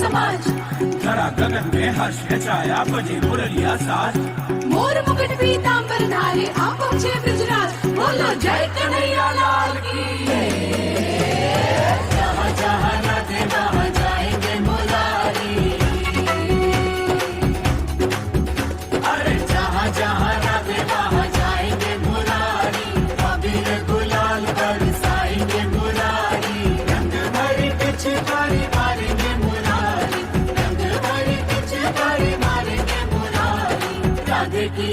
समाज। जरा गगन में हर्ष है छाया, बजे मुरलिया साज। मोर मुकुट पीतांबर धारी, आप पहुँचे ब्रजराज। बोलो जय कन्हैया लाल की। जहाँ जहाँ राधे वहाँ जाएंगे मुरारी। अरे जहाँ जहाँ राधे वहाँ जाएंगे मुरारी। अबीर गुलाल बरसाएंगे मुरारी। रंग भरी पिचकारी मारेंगे मुरारी। रंग भरी पिचकारी मारेंगे मुरारी। राधे की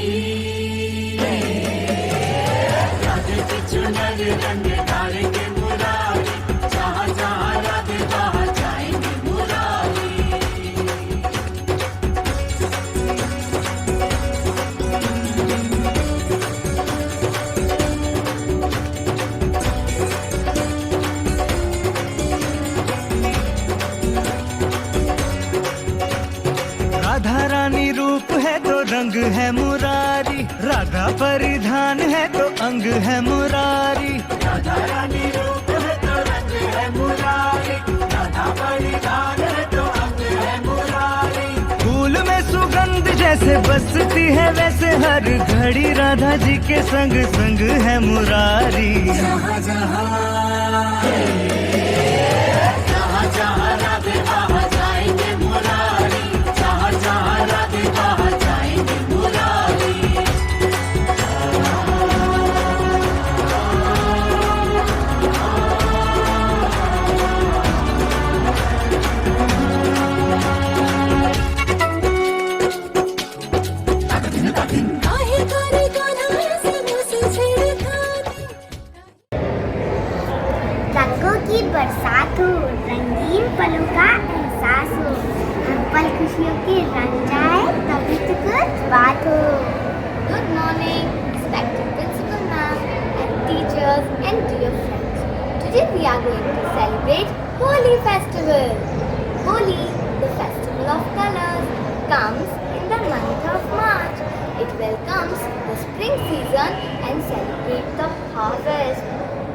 चुनर रंग डालेंगे मुरारी। जहाँ जहाँ राधे वहाँ जाएंगे मुरारी। राधा रानी रूप है तो रंग है मुरारी, राधा परिधान है तो अंग है मुरारी। राधा रानी रूप है तो रंग है मुरारी। राधा परिधान है तो अंग है मुरारी। फूल में सुगंध जैसे बसती है, वैसे हर घड़ी राधा जी के संग संग है मुरारी। जहाँ जहाँ राधे वहाँ जाएंगे मुरारी। जहाँ जहाँ राधे वहाँ जाएंगे मुरारी। काहे करे कान्हा ऐसे मुझसे छेड़खानी। रंगों की बरसात हो, रंगीन पलों का एहसास हो। हर पल खुशियों के रंग जाए, तभी तो कुछ बात हो। Good morning, respected principal ma'am and teachers and dear friends. Today we are going to celebrate Holi festival. Holi, the festival of colors, comes in the month of March. It welcomes the spring season and celebrates the harvest.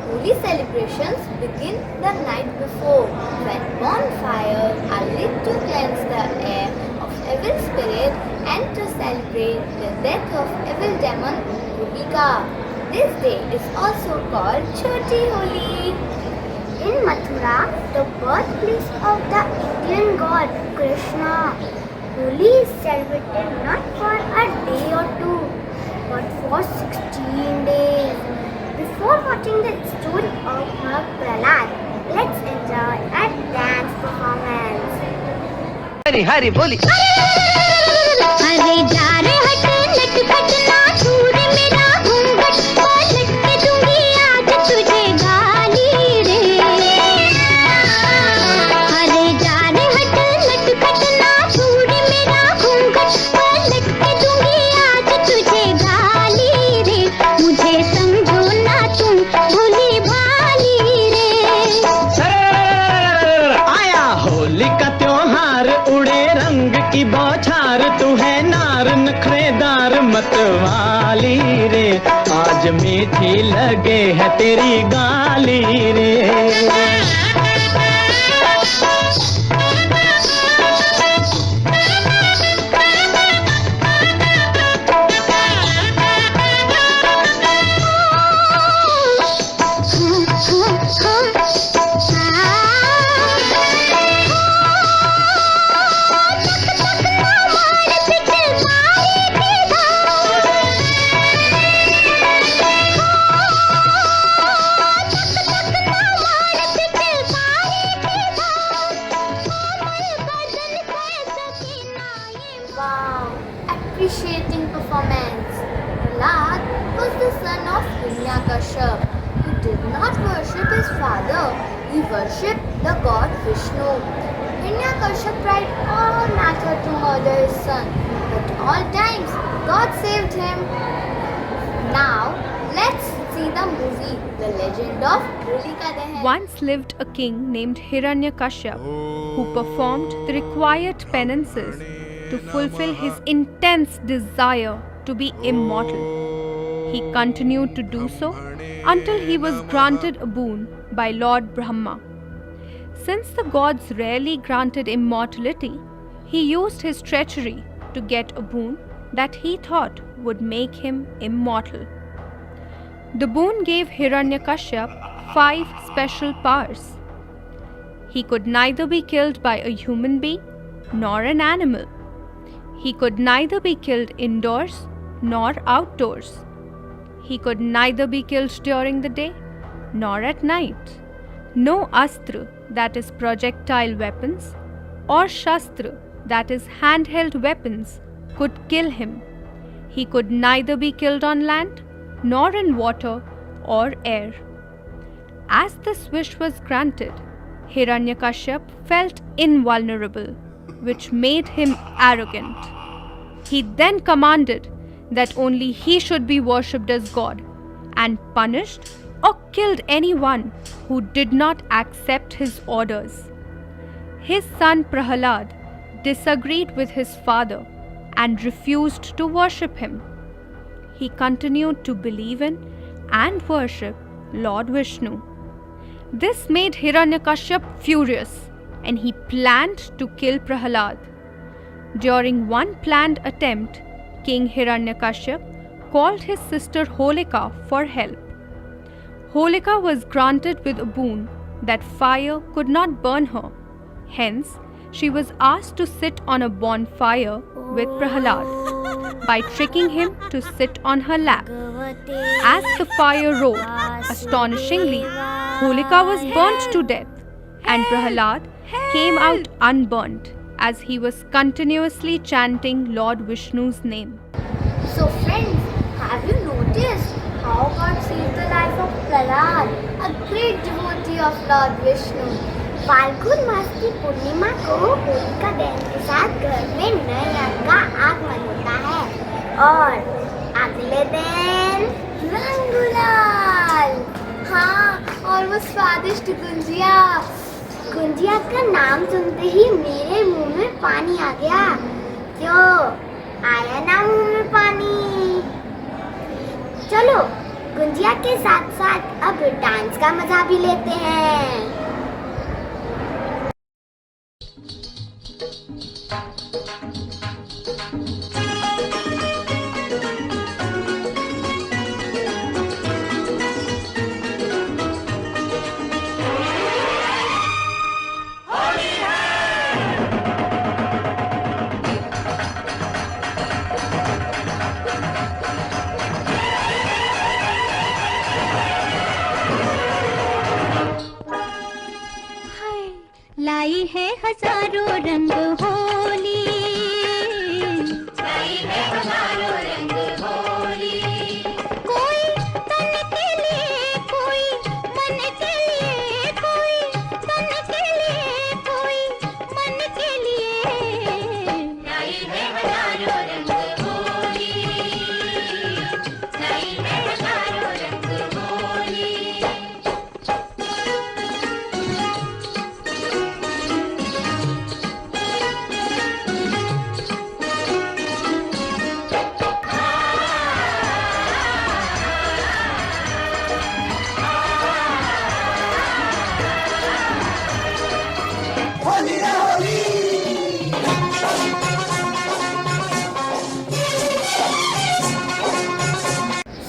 Holi celebrations begin the night before, when bonfires are lit to cleanse the air of evil spirit and to celebrate the death of evil demon Rubika. This day is also called Choti Holi. In Mathura, the birthplace of the Indian god Krishna, Holi is celebrated not for a day or two, but for 16 days. Before watching the story of Prahlad, let's enjoy a dance performance. Hari Hari बोली। अरे जा रे हट लटपट ना छूर मेरा घूंघट, पलट के दूंगी आज तुझे गाली रे। अरे जा रे हट लटपट ना छूर मेरा घूंघट, पलट के दूंगी आज तुझे गाली रे। मुझे समझो ना तुम भोली भाली रे। आया होली का त्योहार, उड़े रंग की बौछार। तू है नार नखरेदार मतवाली रे, आज मीठी लगे है तेरी गाली रे। Wow, appreciating performance. Prahlad was the son of Hiranyakashipu. He did not worship his father, he worshipped the god Vishnu. Hiranyakashipu tried all matter to murder his son, but all times God saved him. Now, let's see the movie, The Legend of Holika Dahan. Once lived a king named Hiranyakashipu who performed the required penances to fulfill his intense desire to be immortal. He continued to do so until he was granted a boon by Lord Brahma. Since the gods rarely granted immortality, he used his treachery to get a boon that he thought would make him immortal. The boon gave Hiranyakashyap 5 special powers. He could neither be killed by a human being nor an animal. He could neither be killed indoors nor outdoors. He could neither be killed during the day nor at night. No astra, that is projectile weapons, or shastra, that is handheld weapons, could kill him. He could neither be killed on land nor in water or air. As this wish was granted, Hiranyakashyap felt invulnerable, which made him arrogant. He then commanded that only he should be worshipped as God, and punished or killed anyone who did not accept his orders. His son Prahalad disagreed with his father and refused to worship him. He continued to believe in and worship Lord Vishnu. This made Hiranyakashyap furious, and he planned to kill Prahalad. During one planned attempt, King Hiranyakashyap called his sister Holika for help. Holika was granted with a boon that fire could not burn her. Hence, she was asked to sit on a bonfire with Prahalad by tricking him to sit on her lap. As the fire roared, astonishingly, Holika was burnt to death, and Prahalad came out unburnt as he was continuously chanting Lord Vishnu's name. So friends, have you noticed how God saved the life of Prahlad, a great devotee of Lord Vishnu? Phalgun मास की पूर्णिमा को होलिका दहन के साथ घर में नए रंग का आगमन होता है और अगले दिन रंग गुलाल। हाँ, और वो स्वादिष्ट गुंजिया। गुंजिया का नाम सुनते ही मेरे मुंह में पानी आ गया। क्यों आया ना मुंह में पानी? चलो गुंजिया के साथ साथ अब डांस का मजा भी लेते हैं। लाई है हजारों रंग होली, लाई है हजारों रंग होली। कोई तन के लिए, कोई मन के लिए, कोई तन के लिए, कोई मन के लिए। लाई है हजारों रंग होली, लाई है हजारों रंग Holi.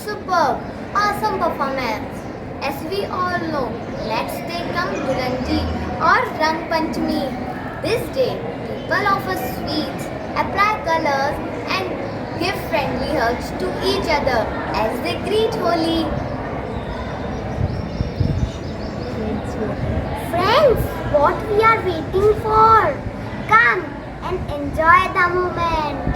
Superb, awesome performance. As we all know, let's take Rangi or Rang Panchami. This day, people offer sweets, apply colors and give friendly hugs to each other as they greet Holi. Friends, what we are waiting for? Come and enjoy the moment.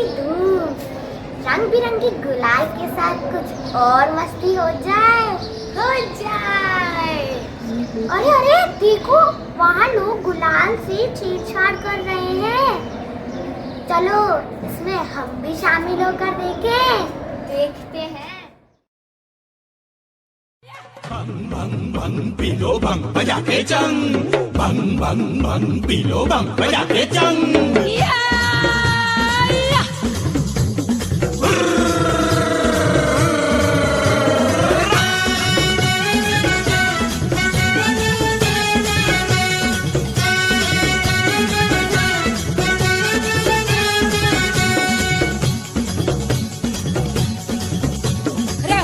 की धूम। रंग बिरंगी गुलाल के साथ कुछ और मस्ती हो जाए। अरे अरे देखो, वहाँ लोग गुलाल से छेड़छाड़ कर रहे हैं। चलो इसमें हम भी शामिल होकर देखते हैं। भंग भंग भंग पीलो भंग बजा के चंग, भंग भंग भंग पीलो भंग बजा के चंग।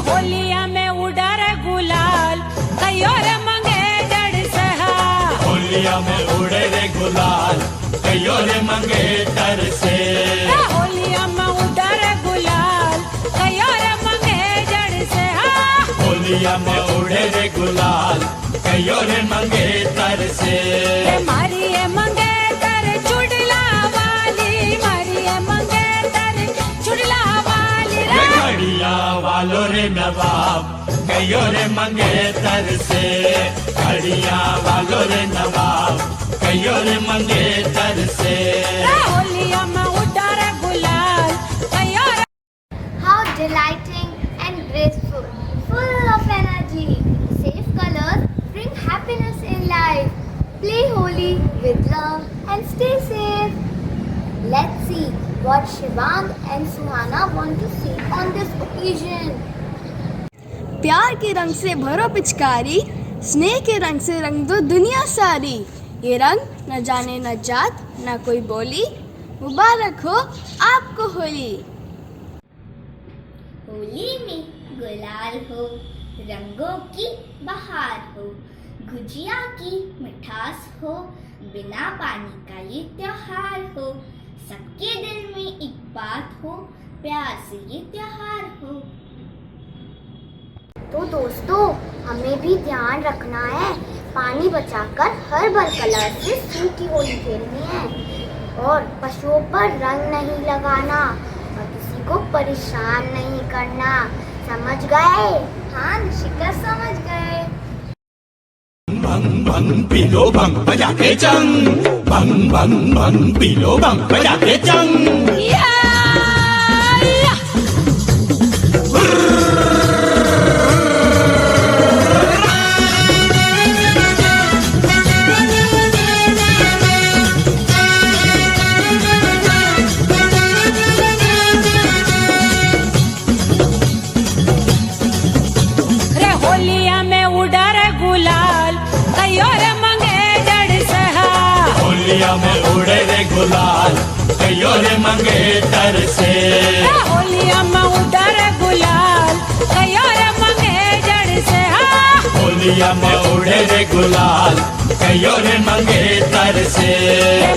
होलिया में उड़ा रे गुलाल, कयो रे मंगे डर सहा। होलिया में उड़े रे गुलाल, कयो रे मंगे डर से। होलिया में उड़ा रे गुलाल, कयो रे मंगे डर सहा। होलिया में उड़े रे गुलाल, कयो रे मंगे तर से। मारी है मंगे तर चुड़ला वाली, मारी है मंगे तर चुड़ला वाली रे। घड़िया वालो रे नवाब, कयो रे मंगे तर से। घड़िया वालो रे नवाब, कयो रे मंगे तर से। होलिया में उड़ा रे गुलाल, कयो रे। How delighting and graceful, full of energy. Safe colors bring happiness in life. Play Holi with love and stay safe. Let's see what Shivang and Suhana want to say on this occasion. प्यार के रंग से भरो पिचकारी, स्नेह के रंग से रंग दो दुनिया सारी। ये रंग न जाने न जात न कोई बोली, मुबारक हो आपको होली। होली में गुलाल हो, रंगों की बहार हो, गुजिया की मिठास हो, बिना पानी का ये त्योहार हो। सबके दिल में एक बात हो, प्यार से ये त्योहार हो। तो दोस्तों, हमें भी ध्यान रखना है, पानी बचाकर हर्बल कलर से सूखी होली खेलनी है और पशुओं पर रंग नहीं लगाना और किसी को परेशान नहीं करना। समझ गए? हाँ निशिका, समझ गए। भंग भंग पीलो भंग बजा के चंग, भंग भंग भंग पीलो भंग बजा के चंग। होलिया में उड़ा रे गुलाल, कयो रे मंगे डर सहा। होलिया में उड़े रे गुलाल, कयो रे मंगे तर से। होलिया में उड़ा रे गुलाल, कयो रे मंगे डर सहा। होलिया में उड़े रे गुलाल, कयो रे मंगे तर से।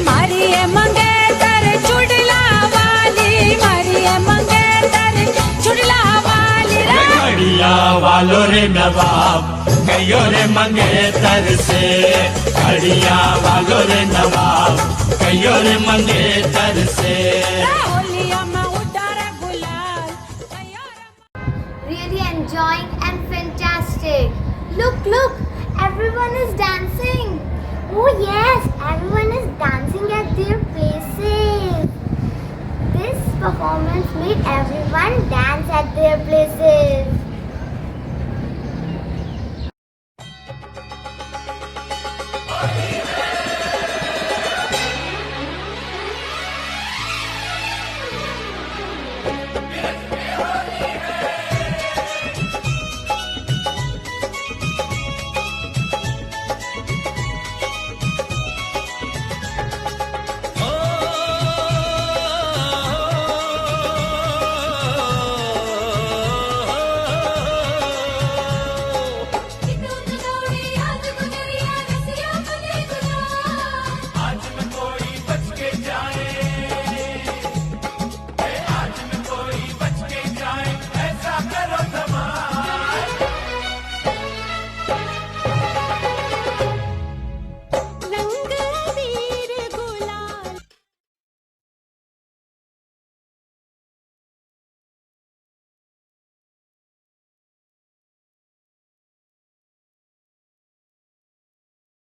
मारी है मंगे तर चुड़ला वाली, मारी है मंगे तर चुड़ला वाली रे। घड़िया वालो रे नवाब, कयो रे मंगे तर से। घड़िया वालो रे नवाब, कयो रे मंगे तर से। होलिया में उड़ा रे गुलाल, कयो रे। Really enjoying and fantastic. Look, everyone is dancing. Oh yes, everyone is dancing at their places. This performance made everyone dance at their places.